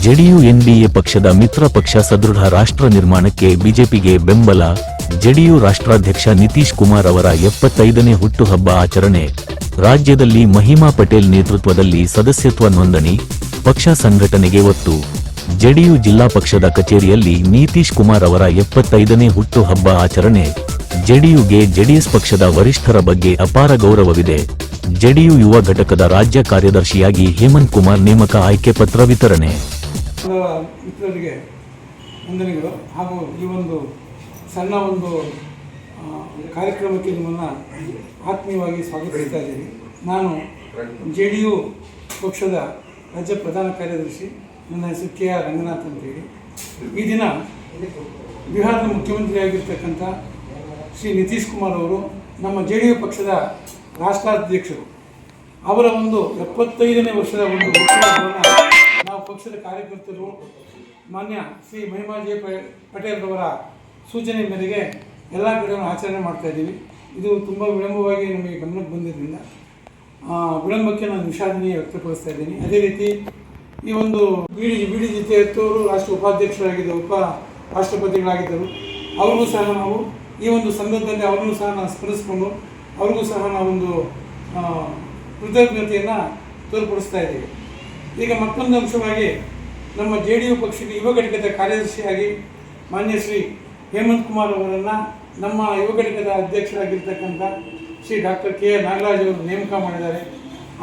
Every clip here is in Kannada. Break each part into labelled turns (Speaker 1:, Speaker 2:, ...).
Speaker 1: ಜೆಡಿಯು ಎನ್ಡಿಎ ಪಕ್ಷದ ಮಿತ್ರ ಪಕ್ಷ ಸದೃಢ ರಾಷ್ಟ್ರ ನಿರ್ಮಾಣಕ್ಕೆ ಬಿಜೆಪಿಗೆ ಬೆಂಬಲ. ಜೆಡಿಯು ರಾಷ್ಟ್ರಾಧ್ಯಕ್ಷ ನಿತೀಶ್ ಕುಮಾರ್ ಅವರ 75ನೇ ಹುಟ್ಟುಹಬ್ಬ ಆಚರಣೆ. ರಾಜ್ಯದಲ್ಲಿ ಮಹಿಮಾ ಪಟೇಲ್ ನೇತೃತ್ವದಲ್ಲಿ ಸದಸ್ಯತ್ವ ನೋಂದಣಿ, ಪಕ್ಷ ಸಂಘಟನೆಗೆ ಒತ್ತು. ಜೆಡಿಯು ಜಿಲ್ಲಾ ಪಕ್ಷದ ಕಚೇರಿಯಲ್ಲಿ ನಿತೀಶ್ ಕುಮಾರ್ ಅವರ 75ನೇ ಹುಟ್ಟುಹಬ್ಬ ಆಚರಣೆ. ಜೆಡಿಯುಗೆ ಜೆಡಿಎಸ್ ಪಕ್ಷದ ವರಿಷ್ಠರ ಬಗ್ಗೆ ಅಪಾರ ಗೌರವವಿದೆ. ಜೆಡಿಯು ಯುವ ಘಟಕದ ರಾಜ್ಯ ಕಾರ್ಯದರ್ಶಿಯಾಗಿ ಹೇಮಂತ್ ಕುಮಾರ್ ನೇಮಕ, ಆಯ್ಕೆ ಪತ್ರ ವಿತರಣೆ.
Speaker 2: ಮಿತ್ರರಿಗೆ ವಂದನೆಗಳು ಹಾಗೂ ಈ ಒಂದು ಸಣ್ಣ ಕಾರ್ಯಕ್ರಮಕ್ಕೆ ನಿಮ್ಮನ್ನು ಆತ್ಮೀಯವಾಗಿ ಸ್ವಾಗತಿಸ್ತಾ ಇದ್ದೀನಿ. ನಾನು ಜೆಡಿಯು ಪಕ್ಷದ ರಾಜ್ಯ ಪ್ರಧಾನ ಕಾರ್ಯದರ್ಶಿ. ನನ್ನ ಹೆಸರು KR ರಂಗನಾಥ್ ಅಂತೇಳಿ. ಈ ದಿನ ಬಿಹಾರದ ಮುಖ್ಯಮಂತ್ರಿಯಾಗಿರ್ತಕ್ಕಂಥ ಶ್ರೀ ನಿತೀಶ್ ಕುಮಾರ್ ಅವರು ನಮ್ಮ ಜೆಡಿಯು ಪಕ್ಷದ ರಾಷ್ಟ್ರಾಧ್ಯಕ್ಷರು. ಅವರ 75ನೇ ವರ್ಷದ ಉತ್ಸವವನ್ನು ನಾವು ಪಕ್ಷದ ಕಾರ್ಯಕರ್ತರು ಮಾನ್ಯ ಶ್ರೀ ಮಹಿಮಾಜಿ ಪಟೇಲ್ರವರ ಸೂಚನೆ ಮೇರೆಗೆ ಎಲ್ಲ ಕಡೆಯನ್ನು ಆಚರಣೆ ಮಾಡ್ತಾಯಿದ್ದೀವಿ. ಇದು ತುಂಬ ವಿಳಂಬವಾಗಿ ನಮಗೆ ಗಮನಕ್ಕೆ ಬಂದಿದ್ದರಿಂದ ವಿಳಂಬಕ್ಕೆ ನಾನು ವಿಷಾದನೆ ವ್ಯಕ್ತಪಡಿಸ್ತಾ ಇದ್ದೀನಿ. ಅದೇ ರೀತಿ ಈ BD ಜೊತೆಯವರು ರಾಷ್ಟ್ರ ಉಪಾಧ್ಯಕ್ಷರಾಗಿದ್ದರು, ಉಪ ರಾಷ್ಟ್ರಪತಿಗಳಾಗಿದ್ದರು. ಅವ್ರಿಗೂ ಸಹ ನಾವು ಈ ಸಂದರ್ಭದಲ್ಲಿ ಅವರನ್ನು ಸಹ ನಾವು ಸ್ಮರಿಸಿಕೊಂಡು ಅವ್ರಿಗೂ ಸಹ ನಾವೊಂದು ಕೃತಜ್ಞತೆಯನ್ನು ತೋರ್ಪಡಿಸ್ತಾ ಇದ್ದೀವಿ. ಈಗ ಮತ್ತೊಂದು ಅಂಶವಾಗಿ ನಮ್ಮ ಜೆಡಿಯು ಪಕ್ಷದ ಯುವ ಘಟಕದ ಕಾರ್ಯದರ್ಶಿಯಾಗಿ ಮಾನ್ಯ ಶ್ರೀ ಹೇಮಂತ್ ಕುಮಾರ್ ಅವರನ್ನು ನಮ್ಮ ಯುವ ಘಟಕದ ಅಧ್ಯಕ್ಷರಾಗಿರ್ತಕ್ಕಂಥ ಶ್ರೀ ಡಾಕ್ಟರ್ KR ನಾಗರಾಜ್ ಅವರು ನೇಮಕ ಮಾಡಿದ್ದಾರೆ.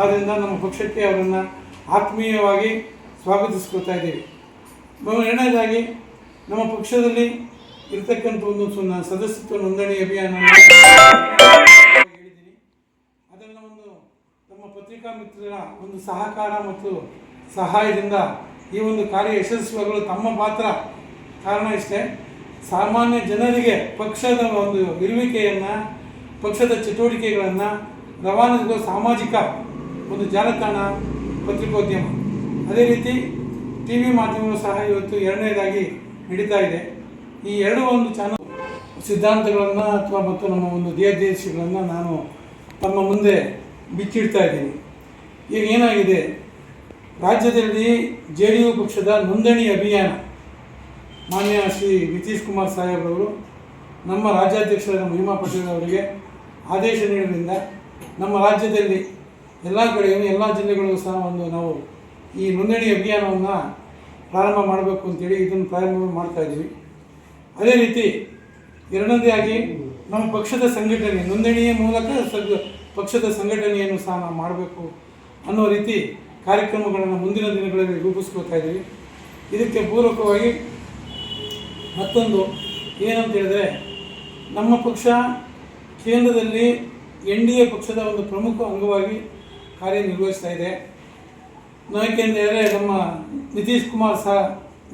Speaker 2: ಆದ್ದರಿಂದ ನಮ್ಮ ಪಕ್ಷಕ್ಕೆ ಅವರನ್ನು ಆತ್ಮೀಯವಾಗಿ ಸ್ವಾಗತಿಸ್ಕೊಳ್ತಾ ಇದ್ದೀವಿ. ಎರಡನೇದಾಗಿ ನಮ್ಮ ಪಕ್ಷದಲ್ಲಿ ಇರ್ತಕ್ಕಂಥ ಸದಸ್ಯತ್ವ ನೋಂದಣಿ ಅಭಿಯಾನ ಹೇಳಿದ್ದೀನಿ. ಅದನ್ನು ನಮ್ಮ ಪತ್ರಿಕಾ ಮಿತ್ರರ ಸಹಕಾರ ಮತ್ತು ಸಹಾಯದಿಂದ ಈ ಕಾರ್ಯ ಯಶಸ್ವಿಯಾಗಲು ತಮ್ಮ ಪಾತ್ರ ಕಾರಣ ಇಷ್ಟೇ. ಸಾಮಾನ್ಯ ಜನರಿಗೆ ಪಕ್ಷದ ಇರುವಿಕೆಯನ್ನು, ಪಕ್ಷದ ಚಟುವಟಿಕೆಗಳನ್ನು ರವಾನಿಸುವ ಸಾಮಾಜಿಕ ಜಾಲತಾಣ ಪತ್ರಿಕೋದ್ಯಮ, ಅದೇ ರೀತಿ TV ಮಾಧ್ಯಮಗಳು ಸಹ ಇವತ್ತು ಎರಡನೇದಾಗಿ ನಡೀತಾ ಇದೆ. ಈ ಎರಡು ಚಾನಲ್ ಸಿದ್ಧಾಂತಗಳನ್ನು ಅಥವಾ ಮತ್ತು ನಮ್ಮ ಧ್ಯೇಯೋದ್ದೇಶಗಳನ್ನು ನಾನು ತಮ್ಮ ಮುಂದೆ ಬಿಚ್ಚಿಡ್ತಾ ಇದ್ದೀನಿ. ಈಗ ಏನಾಗಿದೆ, ರಾಜ್ಯದಲ್ಲಿ ಜೆಡಿಯು ಪಕ್ಷದ ನೋಂದಣಿ ಅಭಿಯಾನ ಮಾನ್ಯ ಶ್ರೀ ನಿತೀಶ್ ಕುಮಾರ್ ಸಾಹೇಬ್ರವರು ನಮ್ಮ ರಾಜ್ಯಾಧ್ಯಕ್ಷರಾದ ಮಹಿಮಾ ಪಟೇಲ್ ಅವರಿಗೆ ಆದೇಶ ನೀಡಿದ್ರಿಂದ ನಮ್ಮ ರಾಜ್ಯದಲ್ಲಿ ಎಲ್ಲ ಕಡೆಯೂ ಎಲ್ಲ ಜಿಲ್ಲೆಗಳಿಗೂ ಸಹ ನಾವು ಈ ನೋಂದಣಿ ಅಭಿಯಾನವನ್ನು ಪ್ರಾರಂಭ ಮಾಡಬೇಕು ಅಂತೇಳಿ ಇದನ್ನು ಪ್ರಾರಂಭ ಮಾಡ್ತಾಯಿದ್ದೀವಿ. ಅದೇ ರೀತಿ ಎರಡನೇದಾಗಿ ನಮ್ಮ ಪಕ್ಷದ ಸಂಘಟನೆ ನೋಂದಣಿಯ ಮೂಲಕ ಪಕ್ಷದ ಸಂಘಟನೆಯನ್ನು ಸಹ ನಾವು ಮಾಡಬೇಕು ಅನ್ನೋ ರೀತಿ ಕಾರ್ಯಕ್ರಮಗಳನ್ನು ಮುಂದಿನ ದಿನಗಳಲ್ಲಿ ರೂಪಿಸ್ಕೊಳ್ತಾ ಇದ್ದೀವಿ. ಇದಕ್ಕೆ ಪೂರಕವಾಗಿ ಮತ್ತೊಂದು ಏನಂತ ಹೇಳಿದ್ರೆ, ನಮ್ಮ ಪಕ್ಷ ಕೇಂದ್ರದಲ್ಲಿ NDA ಪಕ್ಷದ ಪ್ರಮುಖ ಅಂಗವಾಗಿ ಕಾರ್ಯನಿರ್ವಹಿಸ್ತಾ ಇದೆ. ಯಾಕೆಂದರೆ ನಮ್ಮ ನಿತೀಶ್ ಕುಮಾರ್ ಸಹ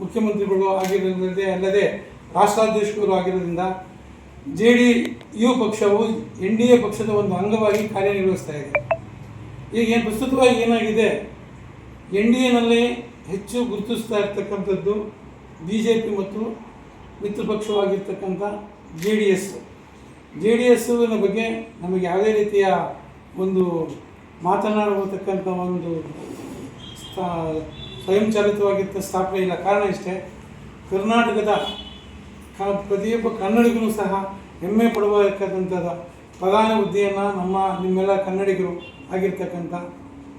Speaker 2: ಮುಖ್ಯಮಂತ್ರಿಗಳು ಆಗಿರೋದ್ರಲ್ಲದೆ ಅಲ್ಲದೆ ರಾಷ್ಟ್ರಾಧ್ಯಕ್ಷರು ಆಗಿರೋದ್ರಿಂದ ಜೆಡಿಯು ಪಕ್ಷವು NDA ಪಕ್ಷದ ಅಂಗವಾಗಿ ಕಾರ್ಯನಿರ್ವಹಿಸ್ತಾ ಇದೆ. ಈಗ ಪ್ರಸ್ತುತವಾಗಿ ಏನಾಗಿದೆ, NDAನಲ್ಲಿ ಹೆಚ್ಚು ಗುರುತಿಸ್ತಾ ಇರ್ತಕ್ಕಂಥದ್ದು BJP ಮತ್ತು ಮಿತ್ರ ಪಕ್ಷವಾಗಿರ್ತಕ್ಕಂಥ JDS ಬಗ್ಗೆ ನಮಗೆ ಯಾವುದೇ ರೀತಿಯ ಮಾತನಾಡತಕ್ಕಂಥ ಸ್ವಯಂಚಾಲಿತವಾಗಿದ್ದ ಸ್ಥಾಪನೆ ಇಲ್ಲ. ಕಾರಣ ಇಷ್ಟೇ, ಕರ್ನಾಟಕದ ಪ್ರತಿಯೊಬ್ಬ ಕನ್ನಡಿಗರು ಸಹ ಹೆಮ್ಮೆ ಪಡಬೇಕಾದಂಥದ್ದು ಪ್ರಧಾನ ಹುದ್ದೆಯನ್ನು ನಿಮ್ಮೆಲ್ಲ ಕನ್ನಡಿಗರು ಆಗಿರ್ತಕ್ಕಂಥ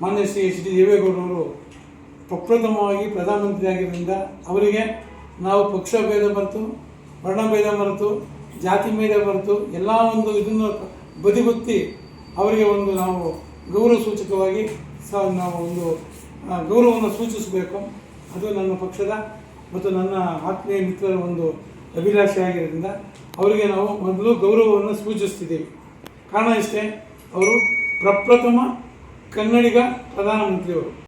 Speaker 2: ಮಾನ್ಯ ಶ್ರೀ HD ದೇವೇಗೌಡರವರು ಪ್ರಪ್ರಥಮವಾಗಿ ಪ್ರಧಾನಮಂತ್ರಿ ಆಗಿರೋದ್ರಿಂದ ಅವರಿಗೆ ನಾವು ಪಕ್ಷ ಭೇದ ಮರೆತು, ವರ್ಣಭೇದ ಮರೆತು, ಜಾತಿ ಭೇದ ಮರೆತು ಎಲ್ಲ ಇದನ್ನು ಬದಿಗೊತ್ತಿ ಅವರಿಗೆ ನಾವು ಗೌರವ ಸೂಚಕವಾಗಿ ಸಹ ನಾವು ಗೌರವವನ್ನು ಸೂಚಿಸಬೇಕು. ಅದು ನನ್ನ ಪಕ್ಷದ ಮತ್ತು ನನ್ನ ಆತ್ಮೀಯ ಮಿತ್ರರ ಅಭಿಲಾಷೆ ಆಗಿರೋದ್ರಿಂದ ಅವರಿಗೆ ನಾವು ಮೊದಲು ಗೌರವವನ್ನು ಸೂಚಿಸ್ತಿದ್ದೀವಿ. ಕಾರಣ ಇಷ್ಟೇ, ಅವರು ಪ್ರಪ್ರಥಮ ಕನ್ನಡಿಗ ಪ್ರಧಾನಮಂತ್ರಿಯವರು.